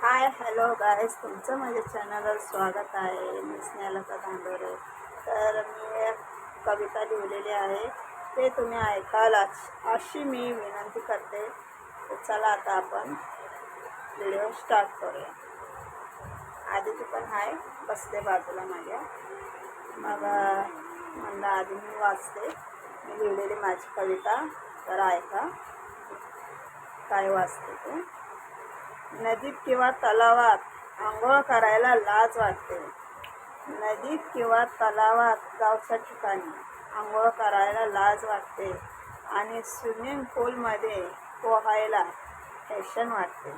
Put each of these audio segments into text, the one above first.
Hi hello guys, तुमचं माझ्या चॅनलवर स्वागत आहे. मी स्नेहलता धांडोरे. तर मी एक कविता लिहिलेली आहे, ते तुम्ही ऐकाल अशी मी विनंती करते. तर चला आता आपण व्हिडिओ स्टार्ट करूया. आदिती पण आहे, बसते बाजूला माझ्या. मग म्हणलं आधी मी वाचते, मी लिहिलेली माझी कविता. तर ऐका काय वाचते ते. नदीत किंवा तलावात आंघोळ करायला लाज वाटते. नदीत किंवा तलावात गावच्या ठिकाणी आंघोळ करायला लाज वाटते आणि स्विमिंग पूलमध्ये पोहायला फॅशन वाटते.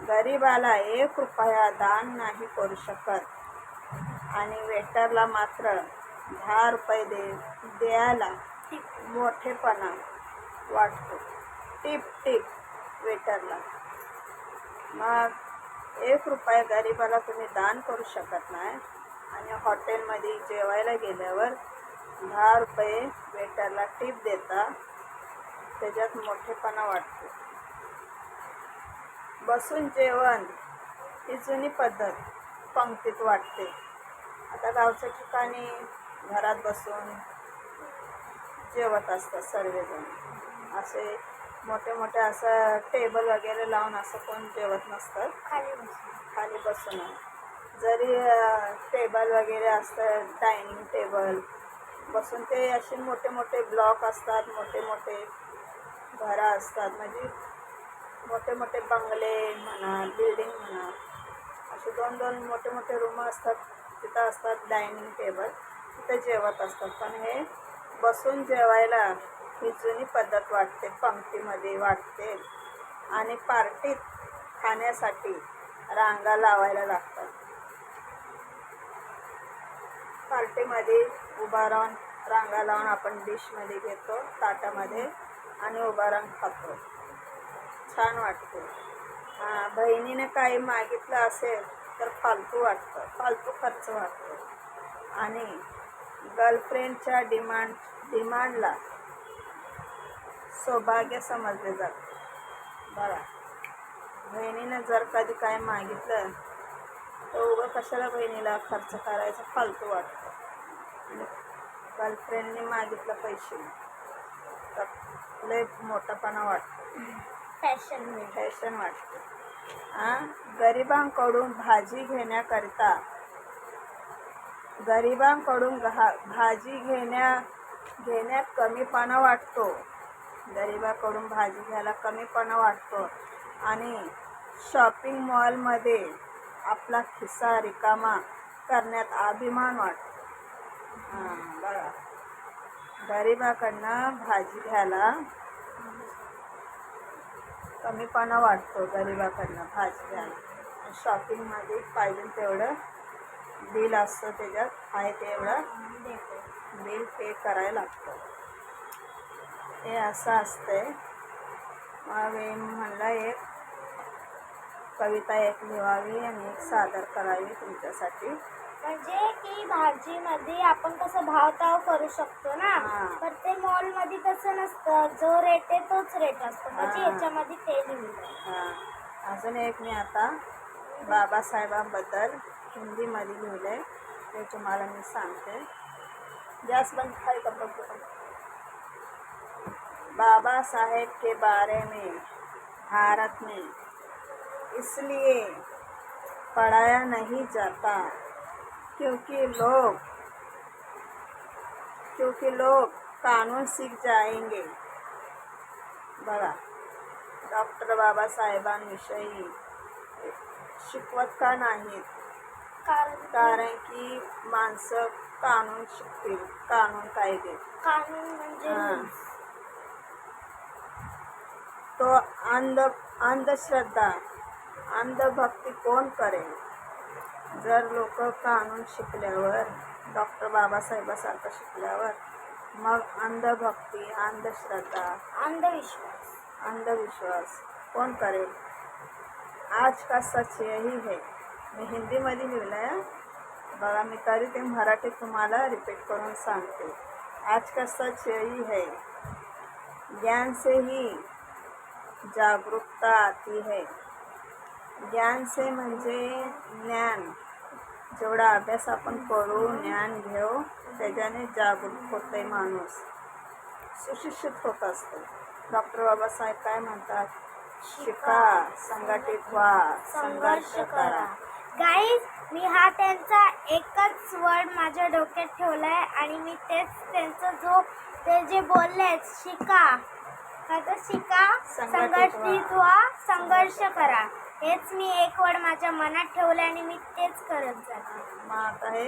गरिबाला 1 रुपया दान नाही करू शकत आणि वेटरला मात्र 10 रुपये द्यायला मोठेपणा वाटतो. टिप टिप वेटरला. मग 1 रुपया गरिबाला तुम्ही दान करू शकत नाही आणि हॉटेलमध्ये जेवायला गेल्यावर 10 रुपये वेटरला टिप देता, त्याच्यात मोठेपणा वाटतो. बसून जेवण ही जुनी पद्धत पंक्तीत वाटते. आता गावच्या ठिकाणी घरात बसून जेवत असतात सर्वजण. असे मोठे मोठे असं टेबल वगैरे लावून असं कोण जेवत नसतं, खाली बसून. जरी टेबल वगैरे असतं, डायनिंग टेबल बसून, ते असे मोठे मोठे ब्लॉक असतात, मोठे मोठे घरं असतात, म्हणजे मोठे मोठे बंगले म्हणा, बिल्डिंग म्हणा, असे 2-2 मोठे मोठे रूम असतात, तिथं असतात डायनिंग टेबल, तिथं जेवत असतात. पण हे बसून जेवायला ही जुनी पद्धत वाटते, पंक्तीमध्ये वाटते. आणि पार्टीत खाण्यासाठी रांगा लावायला लागतात. पार्टीमध्ये उभा राहून रांगा लावून आपण डिशमध्ये घेतो, ताटामध्ये, आणि उभा राहून खातो. छान वाटते. बहिणीने काही मागितलं असेल तर फालतू वाटतं, फालतू खर्च वाटतो. आणि गर्लफ्रेंडच्या डिमांडला सौभाग्य समजले जाते. बघा, बहिणीनं जर कधी काय मागितलं तर उभं कशाला बहिणीला खर्च करायचा, फालतू वाटतं. आणि गर्लफ्रेंडने मागितलं पैसे तर लय मोठापणा वाटतो, फॅशन वाटते. गरिबांकडून भाजी घेण्याकरिता भाजी घेण्यात कमीपणा वाटतो. गरिबाकडून भाजी घ्यायला कमीपणा वाटतो आणि शॉपिंग मॉलमध्ये आपला खिसा रिकामा करण्यात अभिमान वाटतो. बघा, गरिबाकडनं भाजी घ्यायला कमीपणा वाटतो. गरिबाकडनं भाजी घ्यायला शॉपिंगमध्ये पाहिजे तेवढं बिल असतं, त्याच्यात आहे तेवढं बिल पे करायला लागतं. हे असं असतंय. मग म्हणलं एक कविता एक लिहावी आणि एक सादर करावी तुमच्यासाठी. म्हणजे की भाजीमध्ये आपण कसं भावताव करू शकतो ना, तर ते मॉलमध्ये तसं नसतं. जो रेट आहे तोच रेट असतो, म्हणजे याच्यामध्ये ते लिहिलं. अजून एक मी आता बाबासाहेबांबद्दल हिंदीमध्ये लिहिलंय, ते तुम्हाला मी सांगते. गॅस बंद खाई का बघतो. बाबा साहेब के बारे में भारत में इसलिए पढ़ाया नहीं जाता क्योंकि लोग कानून सीख जाएंगे. बघा, डॉक्टर बाबासाहेबांविषयी शिकवत का नाहीत? कारण की माणसं कानून शिकतील, कानून कायदे. कानून म्हणजे तो अंधश्रद्धा, अंधभक्ती कोण करेल? जर लोक कानून शिकल्यावर, डॉक्टर बाबासाहेबासारखं शिकल्यावर, मग अंधभक्ती, अंधश्रद्धा, अंधविश्वास कोण करेल? आज का सच यही है. मी हिंदीमध्ये लिहिलं आहे, बघा. मी तरी ते मराठीत तुम्हाला रिपीट करून सांगते. आज का सच यही है, ज्ञान से ही जागरूकता आती है, ज्ञान से म्हणजे ज्ञान. जेवढा अभ्यास आपण करू, ज्ञान घेऊ, त्याच्याने जागरूक होते माणूस, सुशिक्षित होत असतो. डॉक्टर बाबासाहेब काय म्हणतात? शिका, संघटित व्हा, संघर्ष करा. गाईज, मी हा त्यांचा एकच वर्ड माझ्या डोक्यात ठेवलाय आणि मी तेच त्यांचं ते जे बोलले शिका, काय तर शिका, संघटित व्हा, संघर्ष करा, हेच मी एक वर्ड माझ्या मनात ठेवलंय आणि मी तेच करत जाते. मग आता हे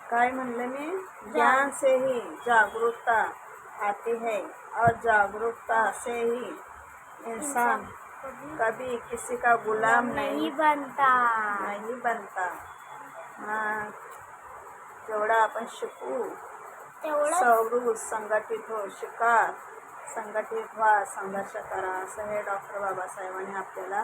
काय म्हणलं मी? ज्ञान से ही जागरूकता आती है और जागरूकता से ही इंसान कभी किसी का गुलाम नहीं बनता. नहीं बनता. जेवढा आपण शिकू तेवढं सवरू, संघटित हो, शिका, संघटित व्हा, संघर्ष करा, असं हे डॉक्टर बाबासाहेबांनी आपल्याला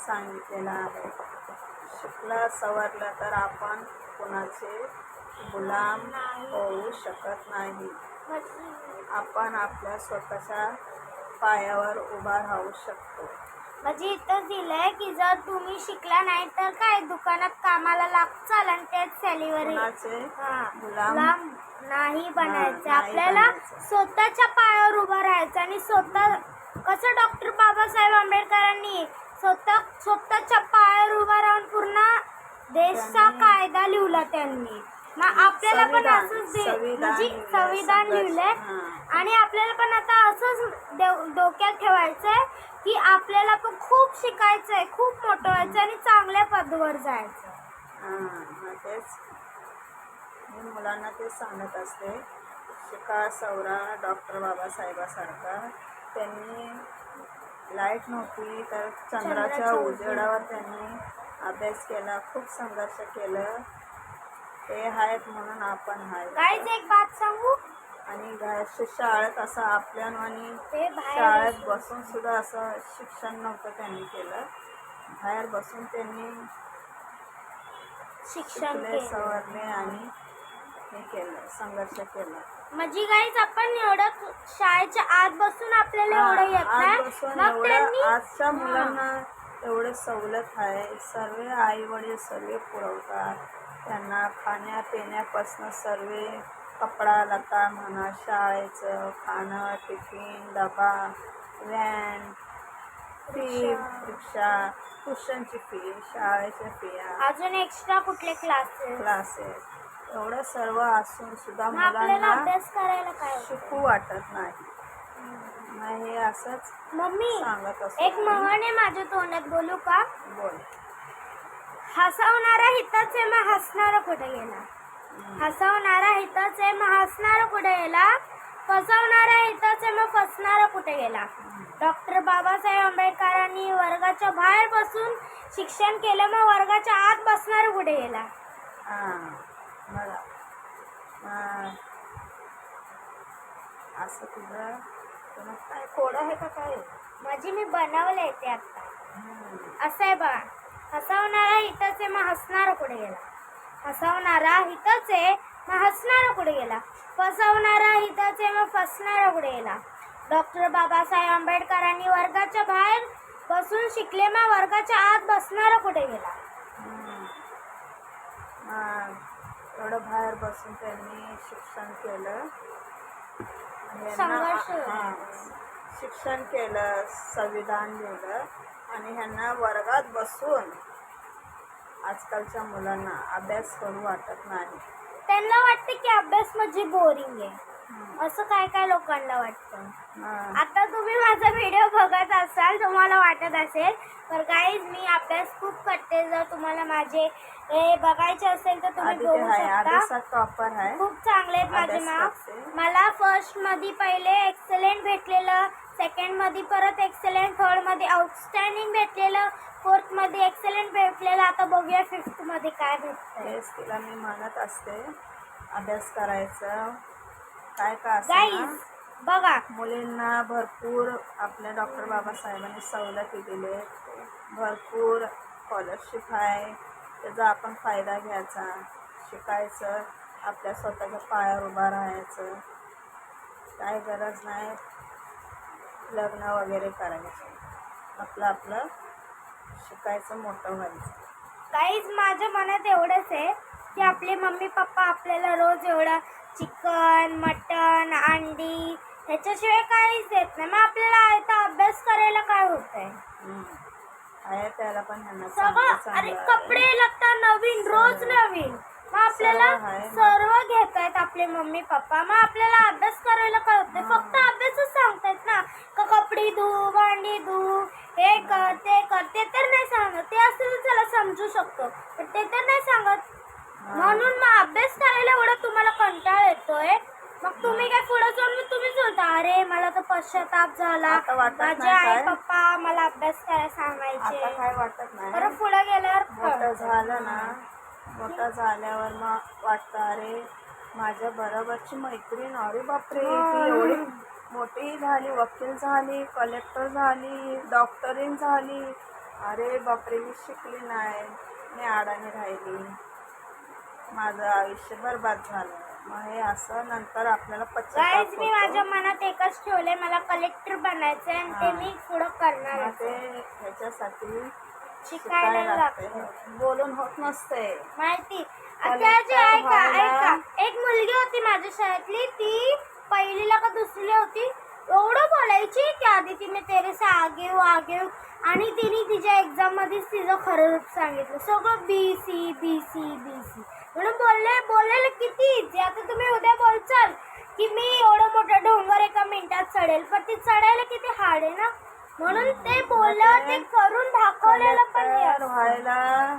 सांगितलेलं आहे. शिकला सवरलं तर आपण कोणाचे गुलाम होऊ शकत नाही. आपण आपल्या स्वतःच्या पायावर उभा राहू शकतो. म्हणजे इथं दिलंय की जर तुम्ही शिकला नाही तर काय दुकानात कामाला लागचाल आणि तेच सॅलरी कोणाचे गुलाम नाही बनायचं. नाही आपल्याला बनायचं. स्वतःच्या पायावर उभं राहायचं आणि स्वतः कसं डॉक्टर बाबासाहेब आंबेडकरांनी स्वतःच्या पायावर उभा राहून पूर्ण देशचा कायदा लिहिला त्यांनी. मग आपल्याला पण असंच म्हणजे संविधान लिहिलंय आणि आपल्याला पण आता असंच डोक्यात ठेवायचंय की आपल्याला पण खूप शिकायचंय, खूप मोठं व्हायचं आणि चांगल्या पदावर जायचं. तेच मी मुलांना ते सांगत असते, शिका सवरा डॉक्टर बाबासाहेबासारखा. त्यांनी लाईट नव्हती तर चंद्राच्या उजेडावर त्यांनी अभ्यास केला, खूप संघर्ष केलं. ते आहेत म्हणून आपण आहे. गाईज, एक बात सांगू, आणि शाळेत असं आपल्यानं आणि ते शाळेत बसून सुद्धा असं शिक्षण नव्हतं त्यांनी केलं. बाहेर बसून त्यांनी शिक्षण सवरले आणि हे केलं, संघर्ष केला. म्हणजे गाईज, आपण एवढं शाळेच्या आत बसून आपल्याला एवढं येत नाही. मग त्यांनी आजच्या मुलांना एवढे सवलत आहे, सर्व आई वडील सर्व पुरवतात त्यांना. खाण्यापिण्यापासून सर्व कपडा लता म्हणा, शाळेचं खाणं, टिफिन, डबा, व्हॅन, फी, रिक्षा, ट्युशनची फी, शाळेच्या फिया, अजून एक्स्ट्रा कुठले क्लासेस, एवढं सर्व असून सुद्धा आपल्याला मुलांना अभ्यास करायला काय शिकू वाटत नाही. मग हे असंच मम्मी, सांगत असतो. एक म्हण आहे माझ्या तोंडात, बोलू का? बोल. हसवणारा हिताच आहे मग हसणारा कुठे गेला. हसवणारा हिताच आहे मग हसणारा कुठे गेला. फसवणारा हिताच आहे मग फसणारा कुठे गेला. डॉक्टर बाबासाहेब आंबेडकरांनी वर्गाच्या बाहेर बसून शिक्षण केलं, मग वर्गाच्या आत बसणारा कुठे गेला. मला असं तुझं काय कोड आहे का काय? म्हणजे मी बनवलंय ते आता. असं आहे बघा, हसवणारा हिताच आहे मग हसणारा कुठे गेला. हसवणारा हिताच आहे मग हसणारा कुठे गेला. फसवणारा हिताच आहे मग फसणारा कुठे गेला. डॉक्टर बाबासाहेब आंबेडकरांनी वर्गाच्या बाहेर बसून शिकले, मग वर्गाच्या आत बसणारा कुठे गेला. एवढं बाहेर बसून त्यांनी शिक्षण केलं, शिक्षण केलं, संविधान लिहिलं आणि ह्यांना वर्गात बसून आजकालच्या मुलांना अभ्यास करू वाटत नाही. त्यांना वाटतं की अभ्यास म्हणजे बोरिंग आहे, असं काय काय लोकांना वाटतं. आता तुम्ही माझा व्हिडिओ बघत असाल, तुम्हाला वाटत असेल तर गाईज मी अभ्यास खूप करते. जर तुम्हाला माझे हे बघायचे असेल तर तुम्ही बघू शकता. खूप चांगले आहेत माझे मार्क्स. मला फर्स्ट मध्ये पहिले एक्सलेंट भेटलेलं, सेकंड मध्ये परत एक्सलेंट, थर्ड मध्ये आउटस्टँडिंग भेटलेलं, फोर्थ मध्ये एक्सलेंट भेटलेलं. आता बघूया फिफ्थ मध्ये काय भेटतंय. तेच तिला मी म्हणत असते अभ्यास करायचं. काय का गाईज बघा, मुलींना भरपूर आपल्या डॉक्टर बाबासाहेबांनी सवलती दिले, भरपूर स्कॉलरशिप आहे, त्याचा आपण फायदा घ्यायचा, शिकायचं, आपल्या स्वतःच्या पायावर उभा राहायचं. काय गरज नाही लग्न वगैरे करायचं, आपलं आपलं शिकायचं, मोठं व्हायचं. काहीच माझ्या मनात एवढंच आहे की आपले मम्मी पप्पा आपल्याला रोज एवढं चिकन मटन अंडी ह्याच्याशिवाय काहीच देत नाही. मग आपल्याला आता अभ्यास करायला काय होतंय? आहे त्याला पण ह्यांना सगळं अरे चांगलं कपडे लागतात नवीन रोज नवीन. मग आपल्याला सर्व आहे ना. सर्व घेतायत आपले मम्मी पप्पा. मग आपल्याला अभ्यास करायला काय होतंय? फक्त अभ्यासच सांगतायत ना का कपडे धु भांडी धु हे कर ते कर. ते तर नाही सांगत. ते असं तर चला समजू शकतो पण ते तर नाही सांगत. म्हणून मग अभ्यास करायला एवढा तुम्हाला कंटाळा येतोय. मग तुम्ही काय पुढे जाऊन मग तुम्हीच बोलता अरे मला तर पश्चाताप झाला, आता वाटत माझे नाही आई काय? पप्पा मला अभ्यास करायला आता सांगायचे. काय वाटत नाही. बरं पुढे गेल्यावर मोठं कळतं. झालं ना, मोठं झाल्यावर मग वाटतं अरे माझ्या बरोबरची मैत्रीण, अरे बापरे ती एवढी मोठी झाली, वकील झाली, कलेक्टर झाली, डॉक्टरीन झाली. अरे बापरे मी शिकली नाही, मी अडाणी राहिली, माझं आयुष्य बरबाद झालं. मग हे असं नंतर आपल्याला पश्चाताप गाईज मी माझ्या होतो. मनात एकच ठेवलंय मला कलेक्टर बनायचंय आणि ते मी पुढं करणार मग ते ह्याच्यासाठी शिकायला शिकायला लागते. लागतं. बोलून होत नसते. माहिती कलेक्टर त्याची ऐका व्हायला- ऐका एक मुलगी होती माझ्या शाळेतली. ती पहिलीला का दुसरीला होती. एवढं बोलायची की आधी तिने तेरे से आगे हो आगे हो. आणि तिने तिच्या एक्झाम मध्येच तिचं खरं रूप सांगितलं. सगळं BC BC BC म्हणून बोललेलं किती इझी. आता तुम्ही उद्या बोलचाल की मी एवढं मोठं डोंगर एका मिनिटात चढेल पण ते चढायला किती हार्ड आहे ना. म्हणून ते बोललं ते करून दाखवलेलं पण हे कलेक्टर असतं. व्हायला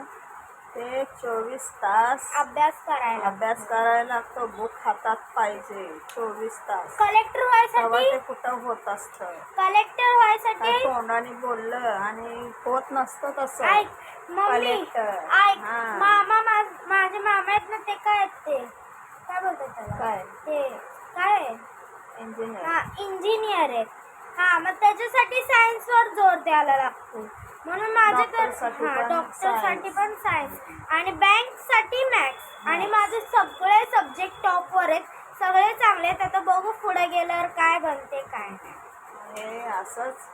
ते 24 तास अभ्यास करायला अभ्यास करायला लागतो. बुक हातात पाहिजे 24 तास. कलेक्टर तेव्हा व्हायसाठी ते कुठं होत असतं. कलेक्टर व्हायसाठी काय तोंडाने बोललं आणि होत नसतं तसं. ऐक मम्मी कलेक्टर. ऐक हा. माझे मामा आहेत ना ते काय आहेत ते काय बोलतात त्याला काय? ते काय आहे? इंजिनियर. हा इंजिनियर आहेत. हा मग त्याच्यासाठी सायन्स वर जोर द्यायला लागतो. म्हणून माझे तर डॉक्टरसाठी हा पण डॉक्टरसाठी science. पण सायन्स आणि बँकसाठी मॅथ्स आणि माझे सगळे सब्जेक्ट टॉपवर आहेत. सगळे चांगले आहेत. आता बघू पुढे गेल्यावर काय बनते काय नाही. हे असंच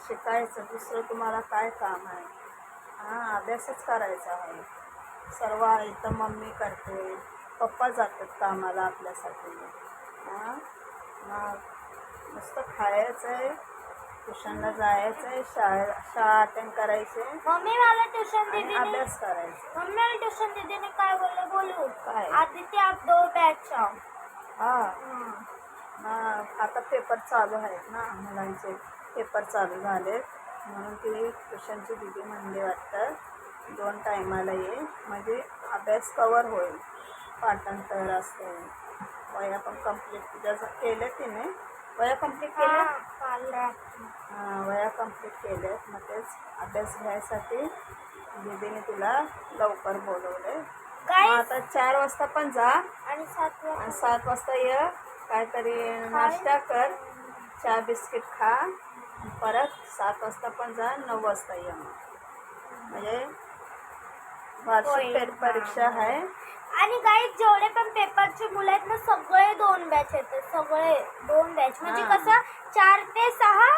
शिकायचं. दुसरं तुम्हाला काय काम आहे? अभ्यासच करायचा आहे. सर्व इथं मम्मी करते, पप्पा जातात कामाला आपल्यासाठी. मग नुसतं खायचं आहे, ट्युशनला जायचं आहे, शाळा अटेंड करायचे मम्मी मला ट्युशन आणि दीदीने अभ्यास करायचा. मम्मी मला ट्युशन दीदीने काय बोलू काय? आदित्य आप 2 बैच आओ. आता पेपर चालू आहेत ना, मुलांचे पेपर चालू झालेत म्हणून ती ट्युशनची दिदी म्हणली वाटतं 2 टायमाला ये म्हणजे अभ्यास कवर होईल. पाठांतर असते, वया पण कम्प्लीट तुझ्या केलं तिने. वया कम्प्लीट केल्या. वया कम्प्लीट केल्यात. मग तेच अभ्यास घ्यायसाठी दीदीने तुला लवकर बोलवले. आता 4 वाजता पण जा आणि 7 आणि 7 वाजता ये. काहीतरी नाश्ता कर, चहा बिस्किट खा. परत 7 वाजता पण जा, 9 वाजता ये. म्हणजे वार्षिक परीक्षा आहे. आणि काही जेवढे पण पेपरचे मुलं आहेत ना सगळे 2 बॅच येतात. सगळे 2 बॅच म्हणजे कसं 4 ते 6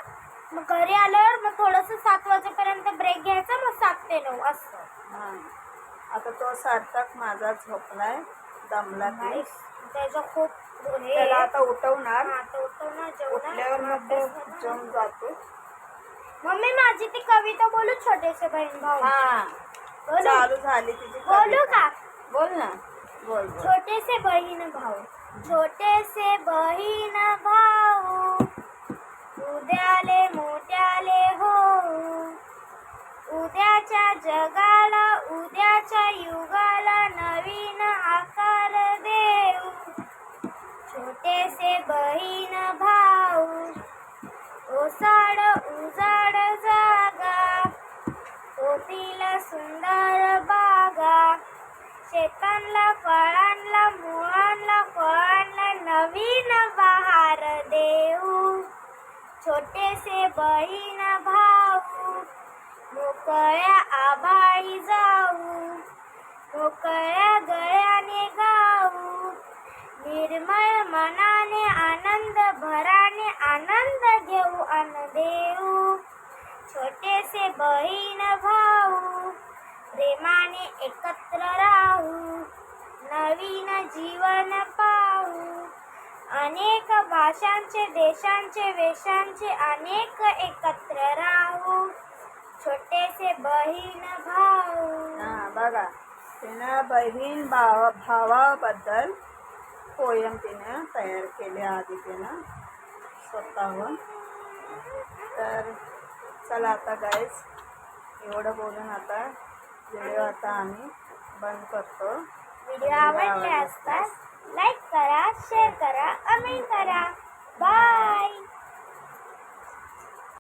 मग घरी आल्यावर मग थोडंसं 7 वाजेपर्यंत ब्रेक घ्यायचा मग 7 ते 9 असं. आता तो सार्थक माझा झोपलाय, दमला की. त्याच्या खूप त्याला आता उठवणार. उठल्यावर मग तो अभ्यास जेवून जातो. मम्मी माझी ती कविता बोलू छोटेसे बहीण भाऊ. बोलू? चालू झाली तिची बोलू कविता. का? बोल ना, बोल बोल. छोटे से बहीण भाऊ छोटे से बहीण भाऊ उद्याले मोठ्याले हो. उद्याच्या जगाला उद्याच्या युगाला नवीन आकार देऊ. छोटे से बहीण भाऊ ओसाड उजाड जागा होतील सुंदर बागा. शेतांना फळांना मुळांना फळांना नवीन बहार देऊ. छोटेसे बहीण भाऊ मोकळ्या आभाळी जाऊ. मोकळ्या गळ्याने गाऊ. निर्मळ मनाने आनंद भराने आनंद घेऊ अन देऊ. छोटेसे बहीण भाऊ प्रेमाने एकत्र राहू, नवीन जीवन पाहू. अनेक भाषांचे, देशांचे, वेशांचे अनेक एकत्र राहू, छोटेसे बहीण भाऊ. हा बघा, तिनं बहीण भावाबद्दल पोयम तिनं तयार केले आधी तिनं स्वतःहून. तर चला आता गाईज, एवढं बोलून आता व्हिडिओ आता आम्ही बंद करतो. व्हिडिओ आवडले असल्यास लाईक करा, शेअर करा, कमेंट करा. बाय.